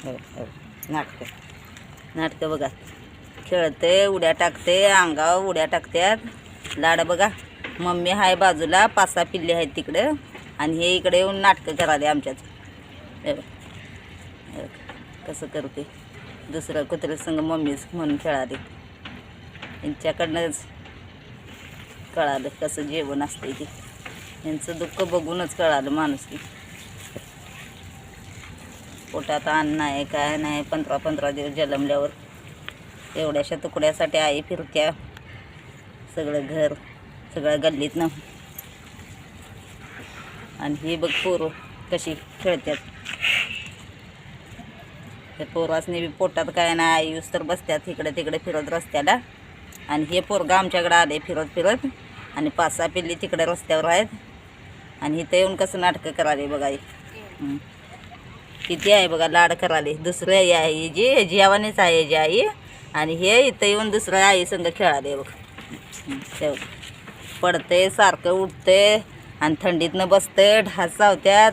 नाटकं नाटकं बघा, खेळते, उड्या टाकते, अंगावर उड्या टाकत्यात. लाड बघा, मम्मी हाय बाजूला, 5-6 पिल्ले आहेत तिकडं आणि हे इकडे येऊन नाटकं कराले आमच्यात. कसं करते, दुसरं कुत्रे संग मम्मीच म्हणून खेळाले. यांच्याकडनंच कळालं कसं जेवण असते ते. यांचं दुःख बघूनच कळालं माणूस की पोटात अन्न आहे काय नाही. 15-15 दिवस जन्मल्यावर एवढ्याशा तुकड्यासाठी आई फिरत्या सगळं घर, सगळ्या गल्लीतनं. आणि ही बघ पोरं कशी खेळतात. त्या पोरासनी बी पोटात काय नाही, आई यूज तर बसत्यात इकडे तिकडे फिरत रस्त्याला. आणि हे पोरगा आमच्याकडे आले फिरत फिरत आणि 5-6 पिल्ली तिकडे रस्त्यावर आहेत. आणि इथं येऊन कसं नाटकं कराले बघा. किती आहे बघा, लाड कराले. दुसरं आई आहे जी जेवानीच आहे जी आई, आणि हे इथं येऊन दुसरं आई संग खेळाले बघ. पडते सारखं, उठते आणि थंडीतनं बसते, ढास चावत्यात.